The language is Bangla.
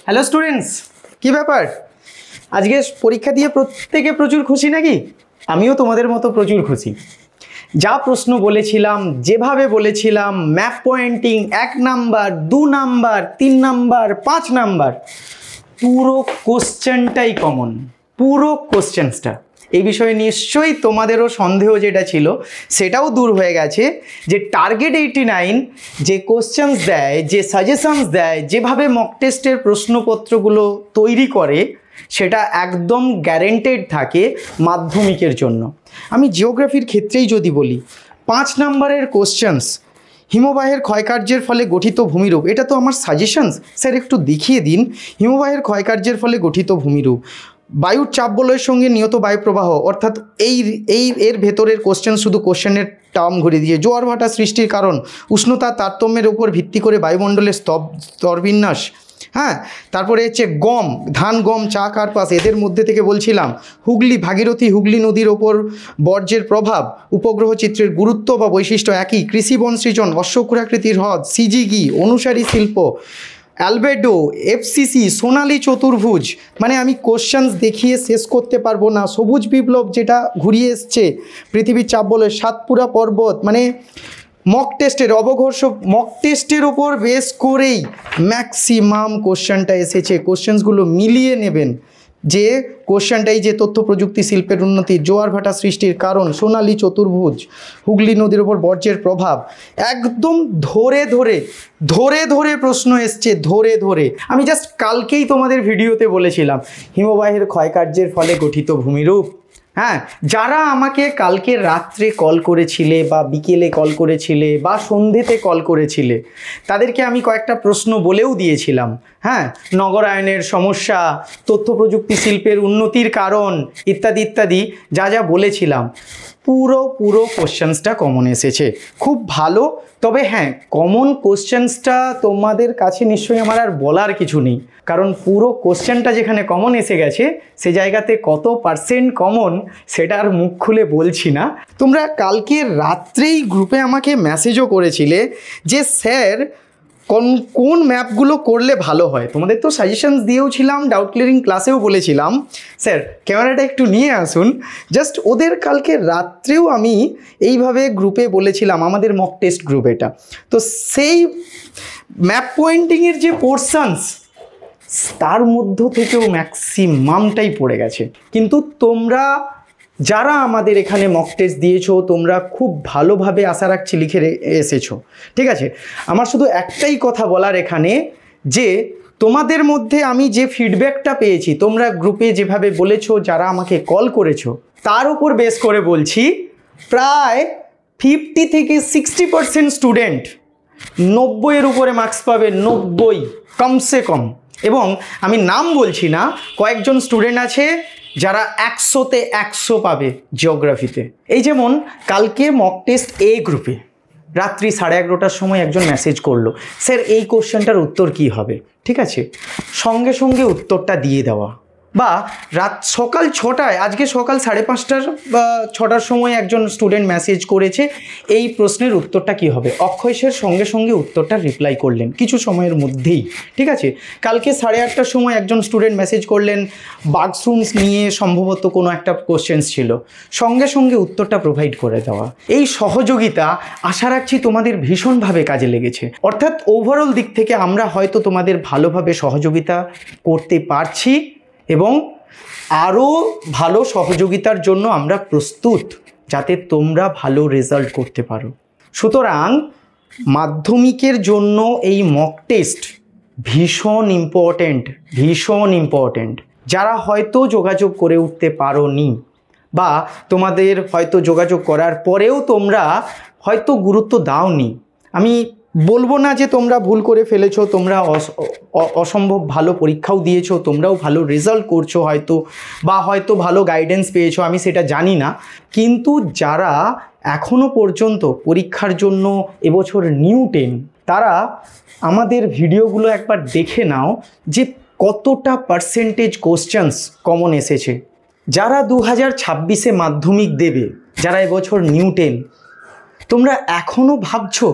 হ্যালো স্টুডেন্টস, কি ব্যাপার? আজকে পরীক্ষা দিয়ে প্রত্যেকে প্রচুর খুশি নাকি? আমিও তোমাদের মতো প্রচুর খুশি। যা প্রশ্ন বলেছিলাম, যেভাবে বলেছিলাম, map pointing 1 number, 2 number, 3 number, 5 number, পুরো কোশ্চেনটাই কমন, পুরো কোশ্চেন্সটা। এই বিষয়ে নিশ্চয়ই তোমাদেরও সন্দেহ যেটা ছিল সেটাও দূর হয়ে গেছে যে টার্গেট 89 যে কোশ্চেন্স দেয়, যে সাজেশনস দেয়, যেভাবে মক টেস্টের প্রশ্নপত্রগুলো তৈরি করে সেটা একদম গ্যারেন্টেড থাকে মাধ্যমিকের জন্য। আমি জিওগ্রাফির ক্ষেত্রেই যদি বলি, 5 নাম্বারের কোশ্চেন্স, হিমবাহের ক্ষয়কার্যের ফলে গঠিত ভূমিরূপ, এটা তো আমার সাজেশনস। স্যার একটু দেখিয়ে দিন হিমবাহের ক্ষয়কার্যের ফলে গঠিত ভূমিরূপ। বায়ুর চাপ বলয়ের সঙ্গে নিয়ত বায়ুপ্রবাহ, অর্থাৎ এর ভেতরের কোশ্চেন শুধু কোশ্চেনের টার্ম ঘুরে দিয়ে। জোয়ার ভাটা সৃষ্টির কারণ, উষ্ণতা তারতম্যের উপর ভিত্তি করে বায়ুমণ্ডলের স্তরবিন্যাস। হ্যাঁ, তারপরে হচ্ছে গম, ধান, গম, চা, কার্পাস, এদের মধ্যে থেকে বলছিলাম হুগলি, ভাগীরথী হুগলি নদীর ওপর বর্জ্যের প্রভাব, উপগ্রহ চিত্রের গুরুত্ব বা বৈশিষ্ট্য একই, কৃষি বন সৃজন, অশ্বক্ষুরাকৃতির হ্রদ, সিজিগি, অনুসারী শিল্প, অ্যালবেডো, এফসিসি, সোনালী চতুর্ভুজ। মানে আমি কোশ্চেন্স দেখিয়ে শেষ করতে পারবো না। সবুজ বিপ্লব যেটা ঘুরিয়ে এসছে, পৃথিবীর চাপ বলে, সাতপুরা পর্বত। মানে মক টেস্টের অবঘর্ষ মক টেস্টের ওপর বেস করেই ম্যাক্সিমাম কোশ্চেনটা এসেছে। কোশ্চেন্সগুলো মিলিয়ে নেবেন যে কোশ্চেনটাই যে তথ্য প্রযুক্তি শিল্পের উন্নতি, জোয়ার ভাটা সৃষ্টির কারণ, সোনালী চতুর্ভুজ, হুগলি নদীর ওপর বর্জ্যের প্রভাব, একদম ধরে ধরে প্রশ্ন এসছে, ধরে ধরে। আমি জাস্ট কালকেই তোমাদের ভিডিওতে বলেছিলাম হিমবাহের ক্ষয়কার্যের ফলে গঠিত ভূমিরূপ। হ্যাঁ, যারা আমাকে কালকে রাত্রে কল করেছিলে বা বিকেলে কল করেছিলে বা সন্ধ্যেতে কল করেছিলে তাদেরকে আমি কয়েকটা প্রশ্ন বলেও দিয়েছিলাম। হ্যাঁ, নগরায়নের সমস্যা, তথ্য প্রযুক্তি শিল্পের উন্নতির কারণ, ইত্যাদি ইত্যাদি যা যা বলেছিলাম, পুরো কোশ্চেন্সটা কমন এসেছে। খুব ভালো। তবে হ্যাঁ, কমন কোশ্চেন্সটা তোমাদের কাছে নিশ্চয়ই আমার আর বলার কিছু নেই, কারণ পুরো কোশ্চেনটা যেখানে কমন এসে গেছে সে জায়গাতে কত পার্সেন্ট কমন সেটা আর মুখ খুলে বলছি না। তোমরা কালকে রাত্রেই গ্রুপে আমাকে মেসেজও করেছিলে যে স্যার কোন ম্যাপগুলো করলে ভালো হয়। তোমাদের তো সাজেশনস দিয়েও ছিলাম, ডাউট ক্লিয়ারিং ক্লাসেও বলেছিলাম স্যার ক্যামেরাটা একটু নিয়ে আসুন। জাস্ট ওদের কালকে রাত্রেও আমি এইভাবে গ্রুপে বলেছিলাম, আমাদের মক টেস্ট গ্রুপ এটা। তো সেই ম্যাপ পয়েন্টিংয়ের যে পোর্শনস তার মধ্য থেকেও ম্যাক্সিমামটাই পড়ে গেছে। কিন্তু তোমরা যারা আমাদের এখানে মক টেস্ট দিয়েছো তোমরা খুব ভালোভাবে আশা রাখছি লিখে এসেছো, ঠিক আছে। আমার শুধু একটাই কথা বলার এখানে, যে তোমাদের মধ্যে আমি যে ফিডব্যাকটা পেয়েছি, তোমরা গ্রুপে যেভাবে বলেছো, যারা আমাকে কল করেছো, তার উপর বেস করে বলছি প্রায় 50 থেকে 60% স্টুডেন্ট 90-এর উপরে মার্কস পাবে, 90 কমসে কম। এবং আমি নাম বলছি না, কয়েকজন স্টুডেন্ট আছে যারা 100-তে 100 পাবে জিওগ্রাফিতে। এই যেমন কালকে মক টেস্ট এ গ্রুপে রাত্রি 11:30টার সময় একজন মেসেজ করলো, স্যার এই কোশ্চেনটার উত্তর কি হবে। ঠিক আছে, সঙ্গে সঙ্গে উত্তরটা দিয়ে দেওয়া। বা সকাল 6টায়, আজকে সকাল 5:30 বা 6টার সময় একজন স্টুডেন্ট মেসেজ করেছে এই প্রশ্নের উত্তরটা কি হবে, অক্ষয় স্যার সঙ্গে সঙ্গে উত্তরটা রিপ্লাই করলেন কিছু সময়ের মধ্যেই। ঠিক আছে, কালকে 8:30টার সময় একজন স্টুডেন্ট মেসেজ করলেন বাথরুমস নিয়ে সম্ভবত কোনো একটা কোশ্চেন্স ছিল, সঙ্গে সঙ্গে উত্তরটা প্রোভাইড করে দেওয়া। এই সহযোগিতা আশা রাখছি তোমাদের ভীষণভাবে কাজে লেগেছে। অর্থাৎ ওভারঅল দিক থেকে আমরা হয়তো তোমাদের ভালোভাবে সহযোগিতা করতে পারছি এবং আরও ভালো সহযোগিতার জন্য আমরা প্রস্তুত, যাতে তোমরা ভালো রেজাল্ট করতে পারো। সুতরাং মাধ্যমিকের জন্য এই মক টেস্ট ভীষণ ইম্পর্ট্যান্ট। যারা হয়তো যোগাযোগ করে উঠতে পারোনি বা তোমাদের হয়তো যোগাযোগ করার পরেও তোমরা হয়তো গুরুত্ব দাওনি, আমি বলবো না যে তোমরা ভুল করে ফেলেছো, তোমরা অসম্ভব ভালো পরীক্ষাও দিয়েছো, তোমরাও ভালো রেজাল্ট করছো হয়তো, বা হয়তো ভালো গাইডেন্স পেয়েছো, আমি সেটা জানি না। কিন্তু যারা এখনও পর্যন্ত পরীক্ষার জন্য এবছর নিউ 10, তারা আমাদের ভিডিওগুলো একবার দেখে নাও যে কতটা পার্সেন্টেজ কোশ্চেন্স কমন এসেছে। যারা 2026-এ মাধ্যমিক দেবে, যারা এবছর নিউ 10, তোমরা এখনও ভাবছো